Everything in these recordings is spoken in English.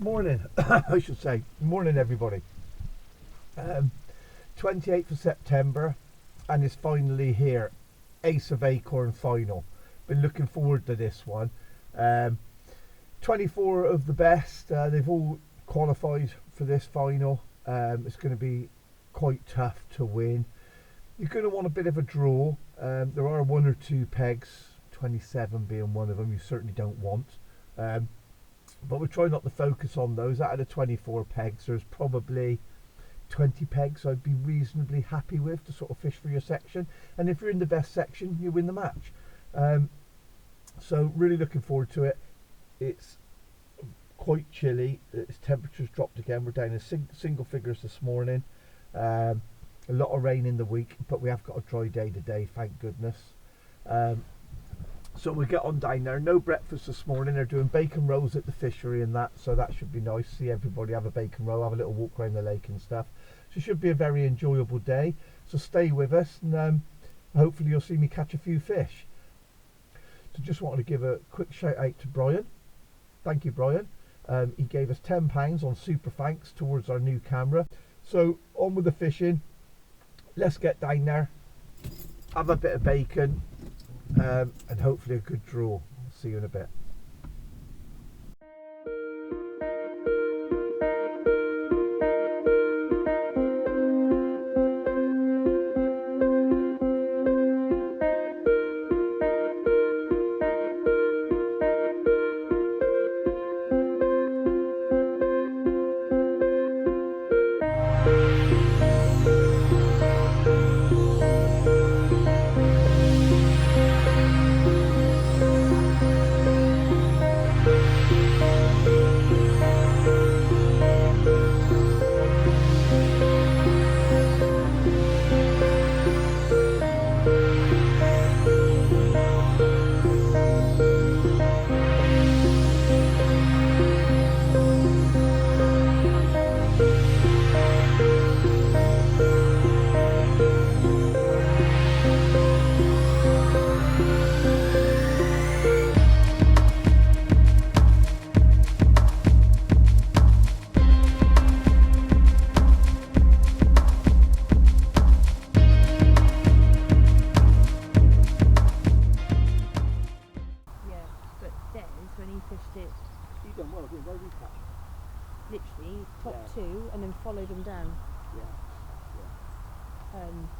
Morning, I should say. Morning, everybody. 28th of September, and it's finally here. Ace of Acorn Final. Been looking forward to this one. 24 of the best. They've all qualified for this final. It's going to be quite tough to win. You're going to want a bit of a draw. There are one or two pegs, 27 being one of them, you certainly don't want. But we'll try not to focus on those. Out of the 24 pegs, there's probably 20 pegs I'd be reasonably happy with to sort of fish for your section. And if you're in the best section, you win the match. So really looking forward to it. It's quite chilly. Its temperature's dropped again. We're down in single figures this morning. A lot of rain in the week, but we have got a dry day today, thank goodness. So we'll get on down there. No breakfast this morning. They're doing bacon rolls at the fishery and that, so that should be nice. See everybody have a bacon roll, have a little walk around the lake and stuff. So it should be a very enjoyable day. So stay with us, and hopefully you'll see me catch a few fish. So just wanted to give a quick shout out to Brian. Thank you, Brian. He gave us £10 on super thanks towards our new camera. So on with the fishing. Let's get down there, have a bit of bacon, and hopefully a good draw. See you in a bit. Literally top two and then follow them down.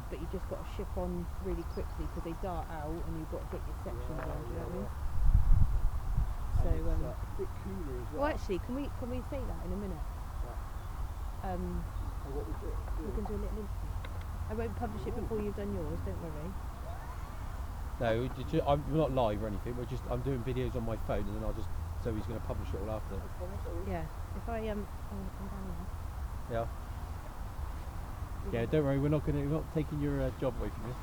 But you just got to ship on really quickly because they dart out and you've got to get your section down. Do you know what I mean? So a bit cooler as well. Well, actually, can we say that in a minute? What we do? We can do a little interview. I won't publish it before you've done yours. Don't worry. No, we're not live or anything. I'm doing videos on my phone, and then so he's going to publish it all after. Yeah. If I come down here. Yeah. Yeah. Don't worry. We're not taking your job away from you.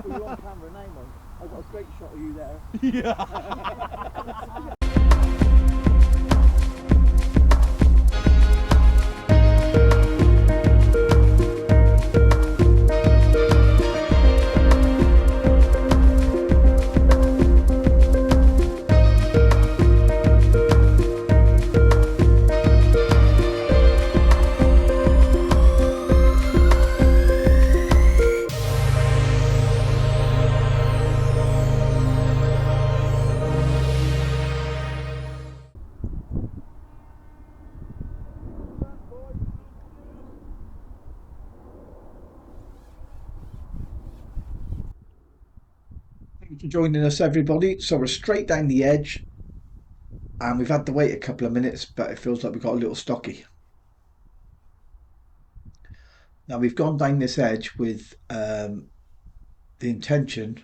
Well, you're on camera now, man. I've got a great shot of you there. Yeah. Thank you for joining us, everybody. So we're straight down the edge, and we've had to wait a couple of minutes, but it feels like we've got a little stocky. Now we've gone down this edge with the intention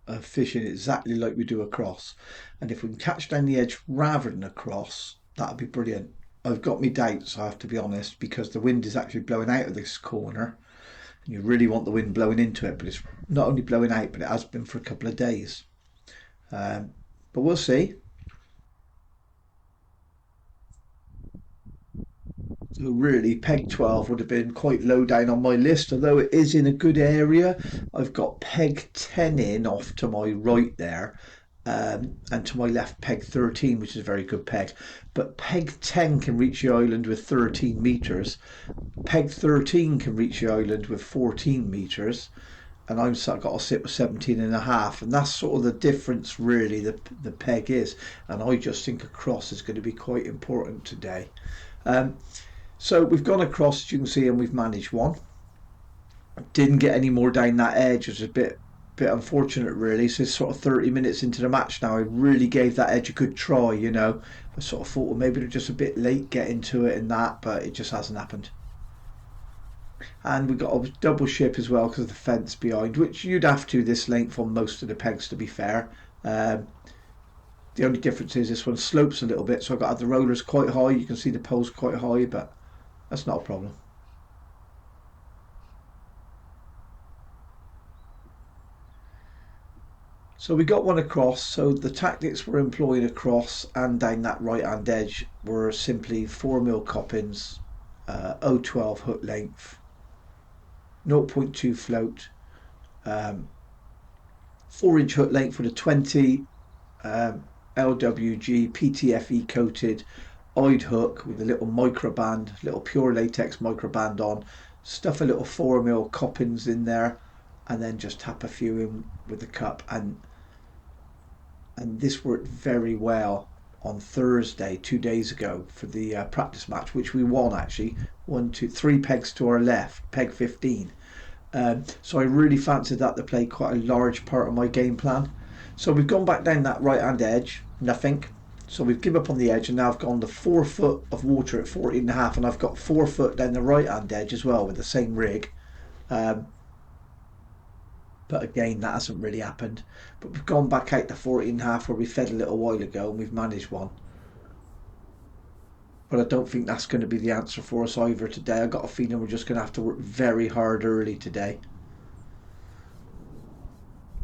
of fishing exactly like we do across, and if we can catch down the edge rather than across, that'd be brilliant. I've got my doubts, I have to be honest, because the wind is actually blowing out of this corner. You really want the wind blowing into it, but it's not only blowing out, but it has been for a couple of days. But we'll see. So really, peg 12 would have been quite low down on my list, although it is in a good area. I've got peg 10 in off to my right there, and to my left peg 13, which is a very good peg. But peg 10 can reach the island with 13 metres. Peg 13 can reach the island with 14 metres. And got to sit with 17 and a half. And that's sort of the difference, really, the peg is. And I just think a cross is going to be quite important today. So we've gone across, as you can see, and we've managed one. Didn't get any more down that edge, which is a bit unfortunate, really. So it's sort of 30 minutes into the match now. I really gave that edge a good try, you know. I sort of thought, well, maybe they're just a bit late getting to it and that, but it just hasn't happened. And we got a double ship as well because of the fence behind, which you'd have to this length on most of the pegs, to be fair. The only difference is this one slopes a little bit, so I've got to have the rollers quite high. You can see the poles quite high, but that's not a problem. So we got one across. So the tactics we're employing across and down that right hand edge were simply 4mm coppins, 0.12 hook length, 0.2 float, 4-inch hook length with a 20 LWG PTFE coated eyed hook with a little microband, little pure latex microband on. Stuff a little 4mm coppins in there, and then just tap a few in with the cup. And this worked very well on Thursday, 2 days ago, for the practice match, which we won actually. 1, 2, 3 pegs to our left, peg 15. So I really fancied that to play quite a large part of my game plan. So we've gone back down that right hand edge, nothing. So we've given up on the edge, and now I've gone to 4 foot of water at 14.5, and I've got 4 foot down the right hand edge as well with the same rig. But again, that hasn't really happened. But we've gone back out to 14.5 where we fed a little while ago, and we've managed one. But I don't think that's going to be the answer for us either today. I got a feeling we're just going to have to work very hard early today.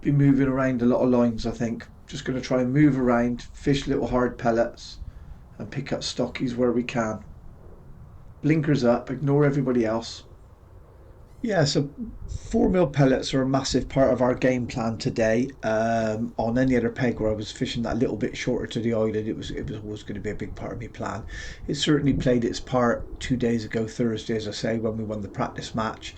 Be moving around a lot of lines, I think. Just going to try and move around, fish little hard pellets, and pick up stockies where we can. Blinkers up, ignore everybody else. Yeah, so 4mm pellets are a massive part of our game plan today. On any other peg where I was fishing that little bit shorter to the island, it was always going to be a big part of my plan. It certainly played its part 2 days ago, Thursday, as I say, when we won the practice match.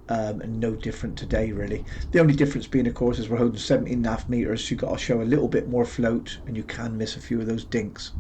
And no different today, really. The only difference being, of course, is we're holding 17.5 metres, so you've got to show a little bit more float, and you can miss a few of those dinks.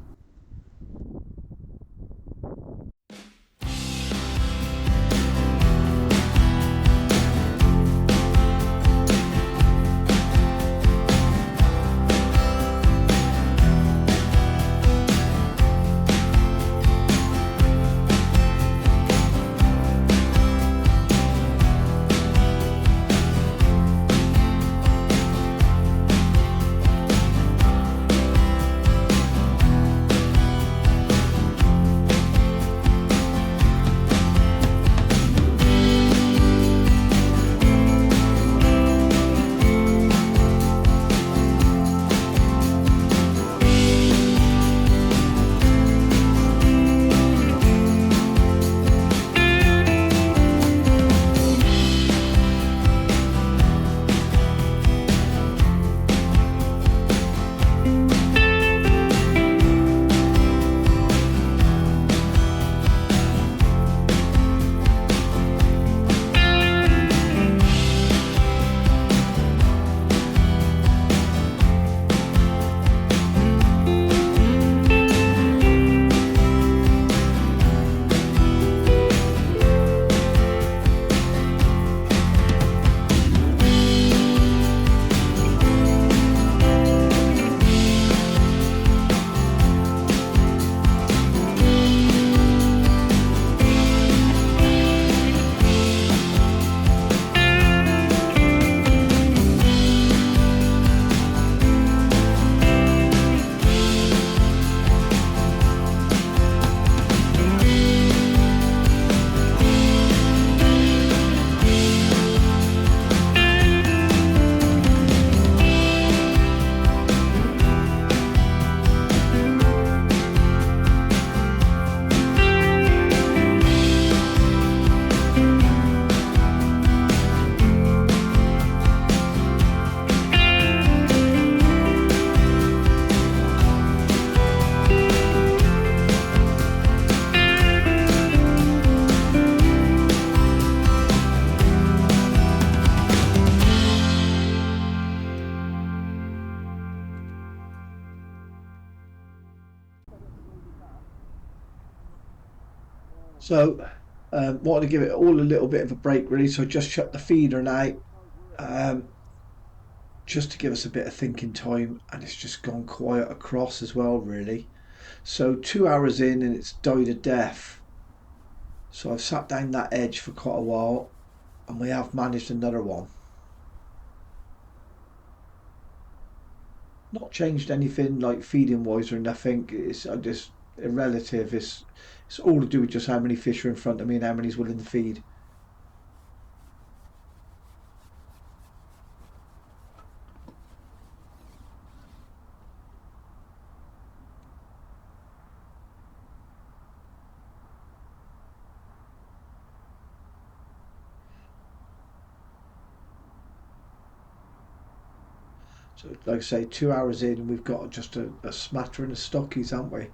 So wanted to give it all a little bit of a break really, so I just shut the feeder now, just to give us a bit of thinking time, and it's just gone quiet across as well really. So 2 hours in and it's died a death. So I've sat down that edge for quite a while, and we have managed another one. Not changed anything like feeding wise or nothing. It's just relative. It's all to do with just how many fish are in front of me and how many's willing to feed. So like I say, 2 hours in and we've got just a smattering of stockies, haven't we?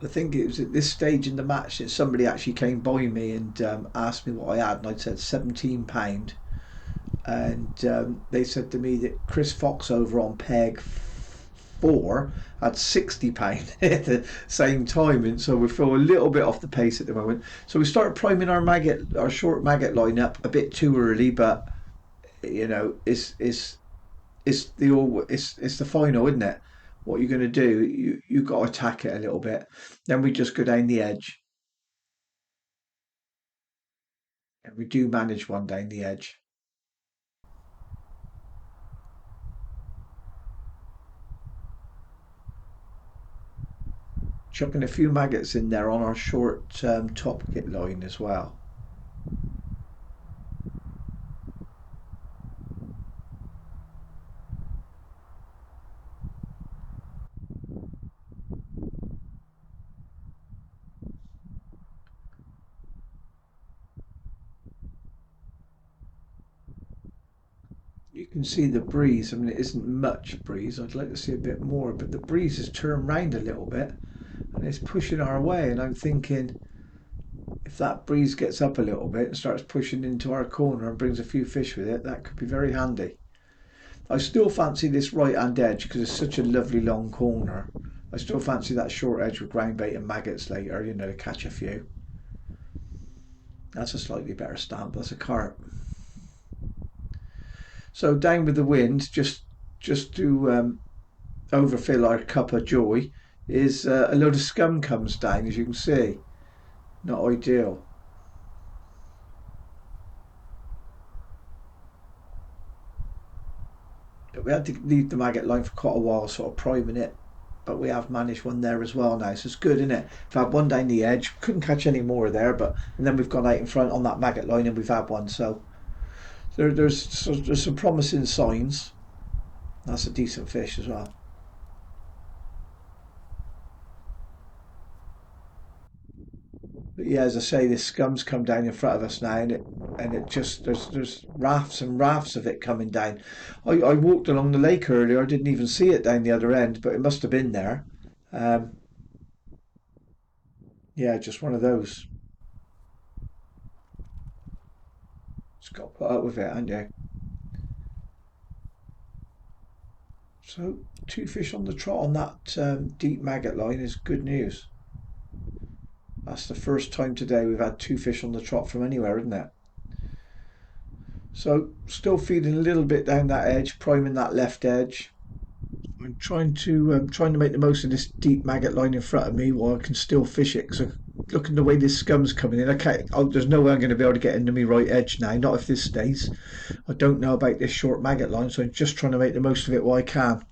I think it was at this stage in the match that somebody actually came by me and asked me what I had, and I'd said £17. And they said to me that Chris Fox over on peg 4 had £60 at the same time, and so we feel a little bit off the pace at the moment. So we started priming our short maggot line up a bit too early, but you know, it's the final, isn't it? What you're going to do, you got to attack it a little bit. Then we just go down the edge, and we do manage one down the edge. Chucking a few maggots in there on our short top kit line as well. You can see the breeze. I mean, it isn't much breeze. I'd like to see a bit more, but the breeze has turned round a little bit and it's pushing our way. And I'm thinking, if that breeze gets up a little bit and starts pushing into our corner and brings a few fish with it, that could be very handy. I still fancy this right hand edge because it's such a lovely long corner. I still fancy that short edge with ground bait and maggots later, you know, to catch a few. That's a slightly better stamp. That's a carp. So down with the wind, just to overfill our cup of joy, is a load of scum comes down, as you can see. Not ideal. But we had to leave the maggot line for quite a while, sort of priming it. But we have managed one there as well now, so it's good, isn't it? We've had one down the edge, couldn't catch any more there, and then we've gone out in front on that maggot line and we've had one, so there's some promising signs. That's a decent fish as well. But yeah, as I say, this scum's come down in front of us now, and it just there's rafts and rafts of it coming down. I walked along the lake earlier. I didn't even see it down the other end, but it must have been there. Yeah, just one of those. Just got to put up with it, haven't you? So 2 fish on the trot on that deep maggot line is good news. That's the first time today we've had 2 fish on the trot from anywhere, isn't it? So still feeding a little bit down that edge, priming that left edge. I'm trying to make the most of this deep maggot line in front of me while I can still fish it. Because looking the way this scum's coming in, there's no way I'm going to be able to get into my right edge now. Not if this stays. I don't know about this short maggot line, so I'm just trying to make the most of it while I can.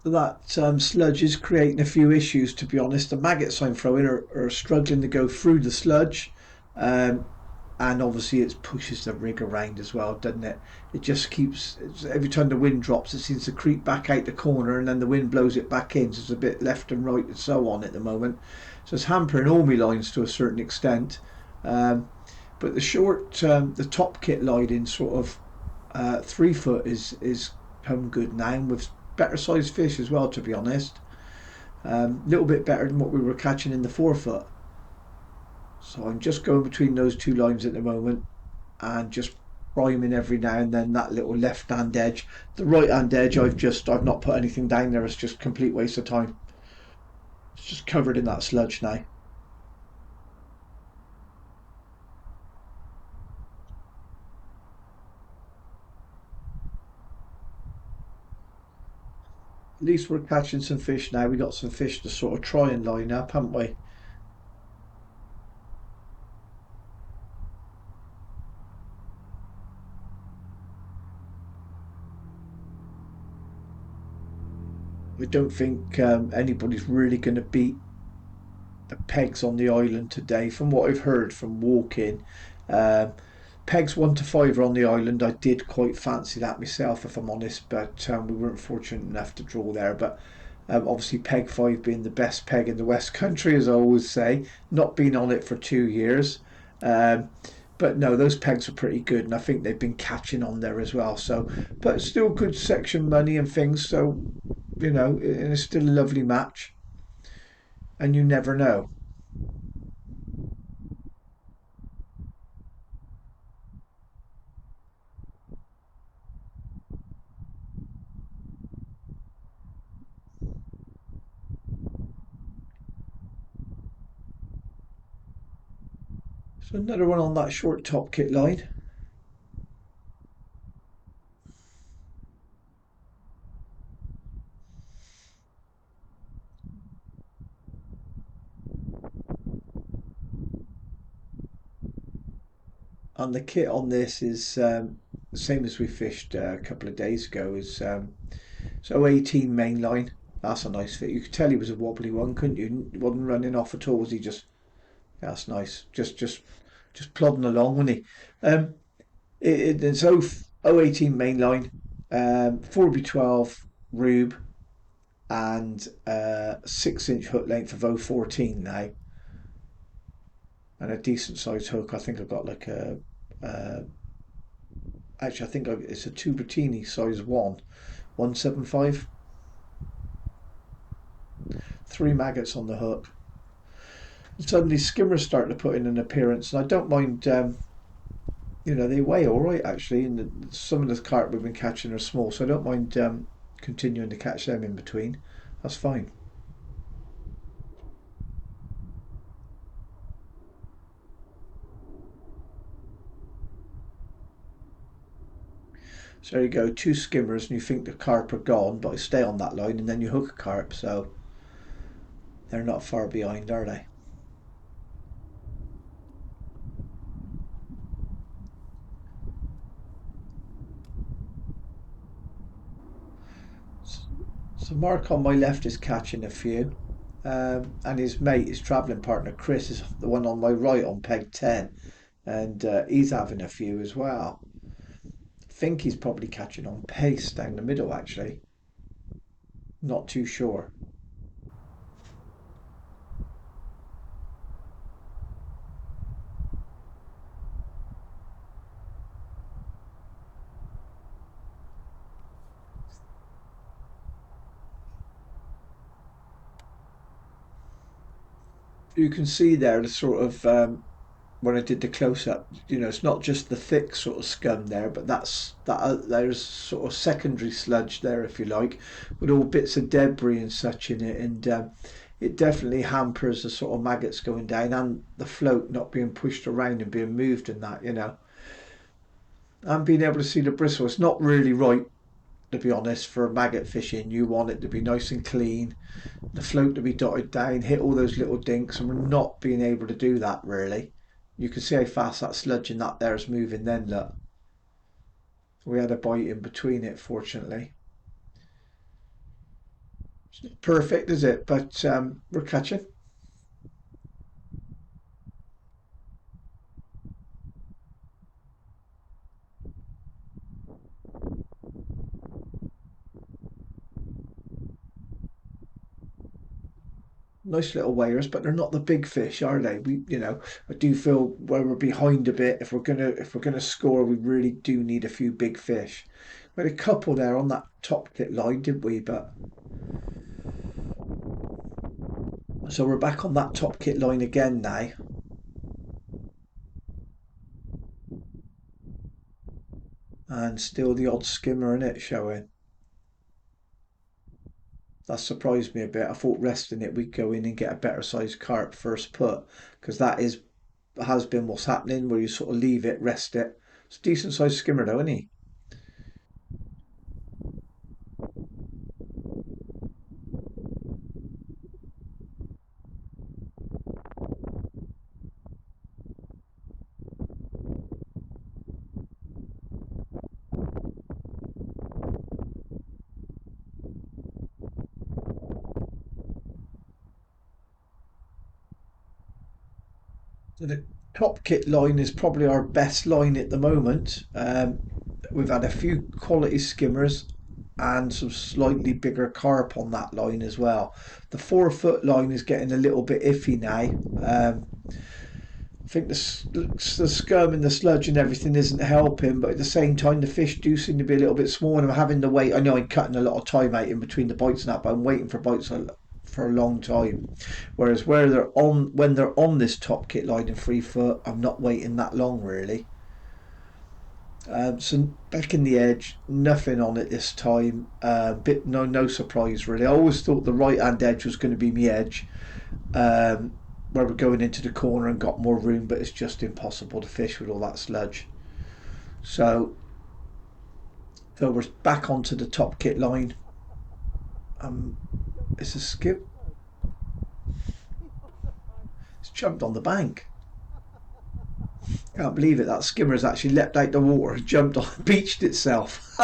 that sludge is creating a few issues, to be honest. The maggots I'm throwing are struggling to go through the sludge. Um, and obviously it pushes the rig around as well, doesn't it? It just keeps, every time the wind drops, it seems to creep back out the corner, and then the wind blows it back in, so it's a bit left and right and so on at the moment. So it's hampering all my lines to a certain extent. Um, but the top kit line in sort of 3 foot is come good now, and with better sized fish as well, to be honest. A little bit better than what we were catching in the 4 foot. So I'm just going between those two lines at the moment, and just priming every now and then that little left hand edge. The right hand edge, I've not put anything down there. It's just complete waste of time. It's just covered in that sludge now. At least we're catching some fish now. We got some fish to sort of try and line up, haven't we? I don't think anybody's really going to beat the pegs on the island today, from what I've heard from walking. Um, Pegs 1 to 5 are on the island. I did quite fancy that myself, if I'm honest, but we weren't fortunate enough to draw there. But obviously, peg 5 being the best peg in the West Country, as I always say, not been on it for 2 years. Um, but no, those pegs are pretty good, and I think they've been catching on there as well. So, but still good section money and things. So, and it's still a lovely match, and you never know. So another one on that short top kit line. And the kit on this is the same as we fished a couple of days ago. Is so 18 main line. That's a nice fit. You could tell he was a wobbly one, couldn't you? He wasn't running off at all. Was he just? That's nice. Just plodding along, wasn't he? It's 018 main line, 4B12 rube, and 6 inch hook length of 014 now, and a decent sized hook. I think I've got like uh, actually I think it's a Tubertini size 175. 3 maggots on the hook. And suddenly skimmers start to put in an appearance, and I don't mind. They weigh all right actually, and some of the carp we've been catching are small, so I don't mind continuing to catch them in between. That's fine. So there you go, 2 skimmers, and you think the carp are gone, but I stay on that line, and then you hook a carp, so they're not far behind, are they? So Mark on my left is catching a few, and his mate, his travelling partner Chris, is the one on my right on peg 10, and he's having a few as well. I think he's probably catching on pace down the middle actually. Not too sure. You can see there the sort of when I did the close up, it's not just the thick sort of scum there, but there's sort of secondary sludge there, if you like, with all bits of debris and such in it, and it definitely hampers the sort of maggots going down and the float not being pushed around and being moved and that. And being able to see the bristle. It's not really right, to be honest, for maggot fishing. You want it to be nice and clean, the float to be dotted down, hit all those little dinks, and we're not being able to do that really. You can see how fast that sludge in that there is moving then, look. We had a bite in between it, fortunately. It's not perfect, is it? But we're catching. Nice little weighers, but they're not the big fish, are they? I do feel where we're behind a bit. If we're gonna score, we really do need a few big fish. We had a couple there on that top kit line, didn't we? But so we're back on that top kit line again now, and still the odd skimmer in it showing. That surprised me a bit. I thought resting it we'd go in and get a better sized carp first put, because has been what's happening, where you sort of leave it, rest it. It's a decent sized skimmer though, isn't he? So the top kit line is probably our best line at the moment. We've had a few quality skimmers and some slightly bigger carp on that line as well. The 4 foot line is getting a little bit iffy now. I think the scum and the sludge and everything isn't helping, but at the same time, the fish do seem to be a little bit small, and I'm having to wait. I know I'm cutting a lot of time out in between the bites and that, but I'm waiting for bites for a long time. Whereas when they're on this top kit line in 3 foot, I'm not waiting that long really. So back in the edge, nothing on it this time. Bit no surprise really. I always thought the right hand edge was going to be my edge, where we're going into the corner and got more room, but it's just impossible to fish with all that sludge. So we're back onto the top kit line. It's a skip. It's jumped on the bank. Can't believe it. That skimmer's actually leapt out the water, jumped on, beached itself.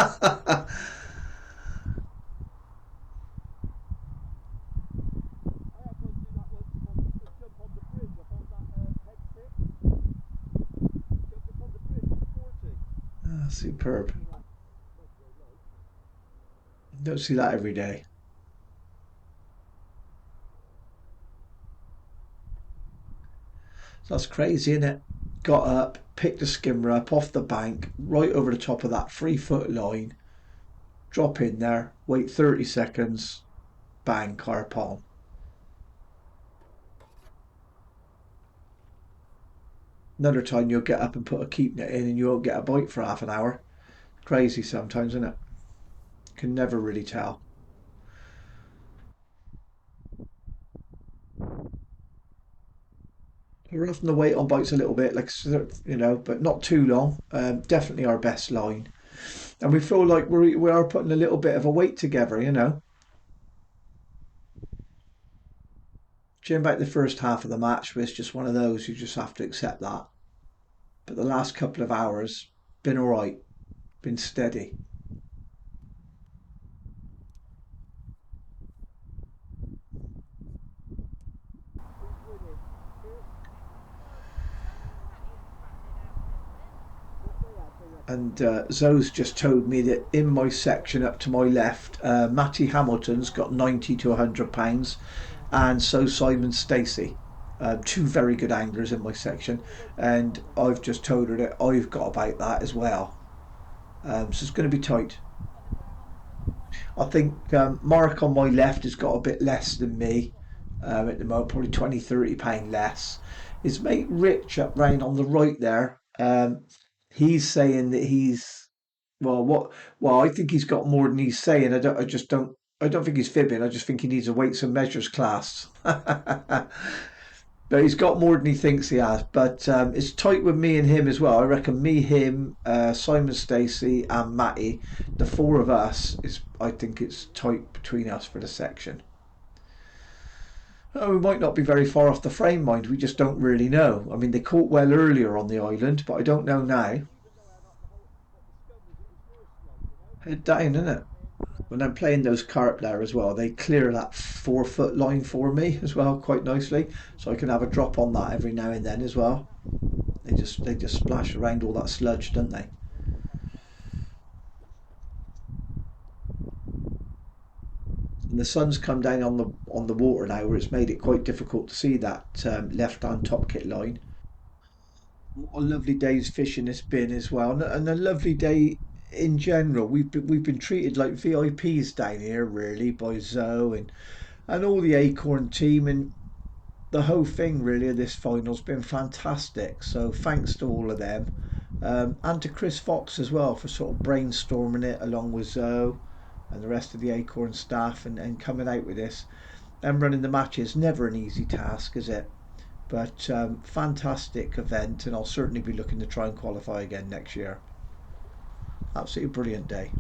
Superb. Don't see that every day. So that's crazy, isn't it? Got up, picked the skimmer up off the bank, right over the top of that 3 foot line, drop in there, wait 30 seconds, bang, carp on. Another time you'll get up and put a keep net in and you won't get a bite for half an hour. Crazy sometimes, isn't it? Can never really tell. We're having to wait on bites a little bit, but not too long. Definitely our best line, and we feel like we are putting a little bit of a weight together. Jim, back the first half of the match was just one of those, you just have to accept that. But the last couple of hours, been all right, been steady. And Zoe's just told me that in my section up to my left, Matty Hamilton's got 90 to £100, and so Simon Stacey. Two very good anglers in my section, and I've just told her that I've got about that as well. So it's going to be tight. I think Mark on my left has got a bit less than me at the moment, probably £20-30 less. His mate Rich up round on the right there, he's saying that he's I think he's got more than he's saying. I don't think he's fibbing. I just think he needs a weights and measures class. But he's got more than he thinks he has. But it's tight with me and him as well. I reckon me, him, Simon Stacey, and Matty, the four of us, I think it's tight between us for the section. Oh, we might not be very far off the frame, mind. We just don't really know. I mean, they caught well earlier on the island, but I don't know now. Head down, isn't it? when I'm playing those carp there as well, they clear that 4 foot line for me as well quite nicely, so I can have a drop on that every now and then as well. They just splash around all that sludge, don't they? And the sun's come down on the water now, where it's made it quite difficult to see that left-hand top kit line. What a lovely day's fishing it's been as well, and a lovely day in general. We've been treated like VIPs down here, really, by Zoe and all the Acorn team, and the whole thing really of this final's been fantastic. So thanks to all of them, and to Chris Fox as well for sort of brainstorming it along with Zoe and the rest of the Acorn staff, and coming out with this and running the matches. Never an easy task, is it? But fantastic event, and I'll certainly be looking to try and qualify again next year. Absolutely brilliant day.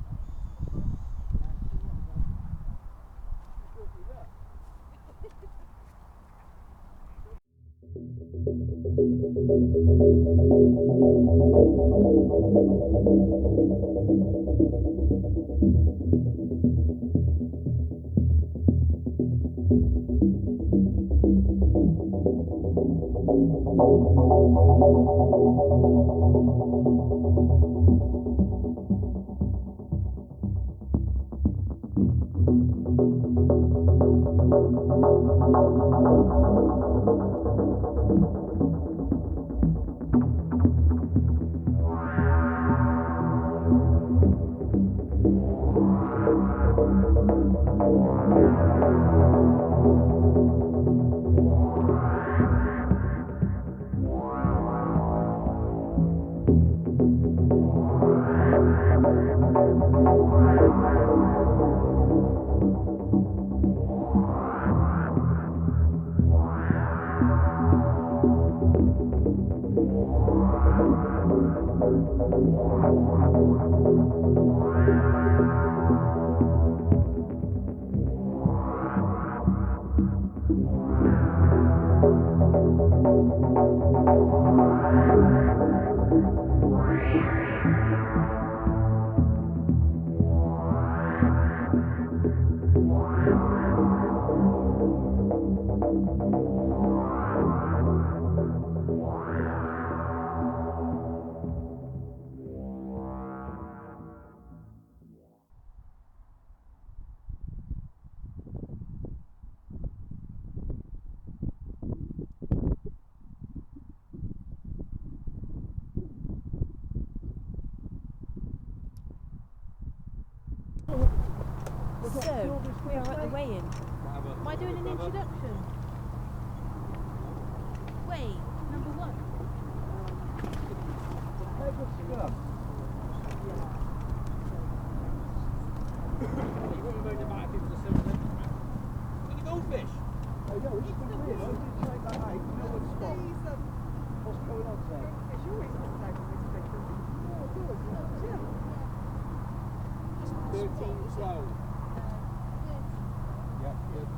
So, we are at the weigh-in. Am I doing an introduction? Weigh, number 1. Goldfish. What's going on there? Yeah. 13-12. Yep, 13-12.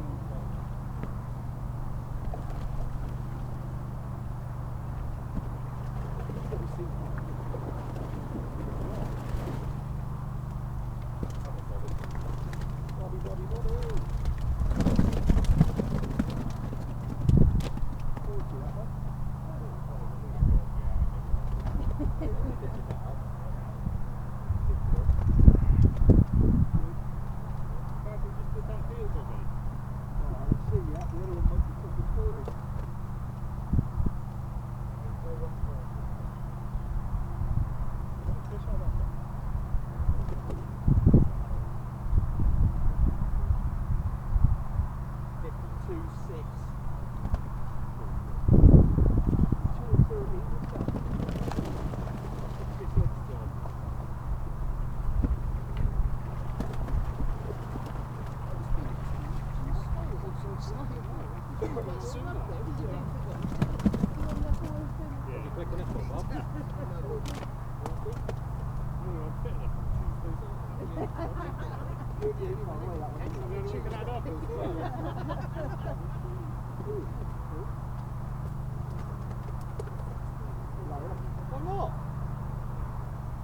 Why not?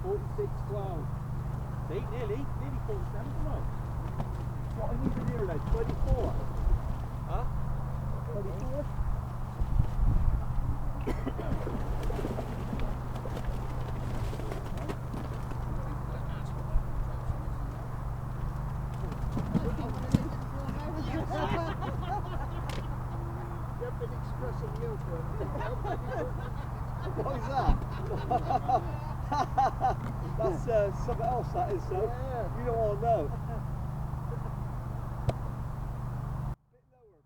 46-12. See, nearly 47, come on. say? 24? Huh? 24? You've been expressing you for What is that? That's something else, that is, so. Yeah. You don't want to know.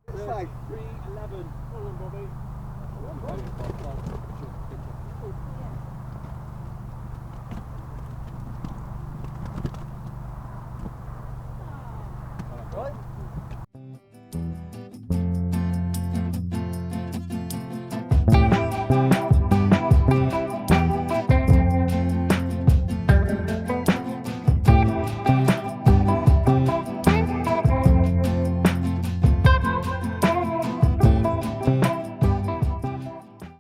Bit lower, bit 311. Hold on, Bobby. Hold on, Bobby.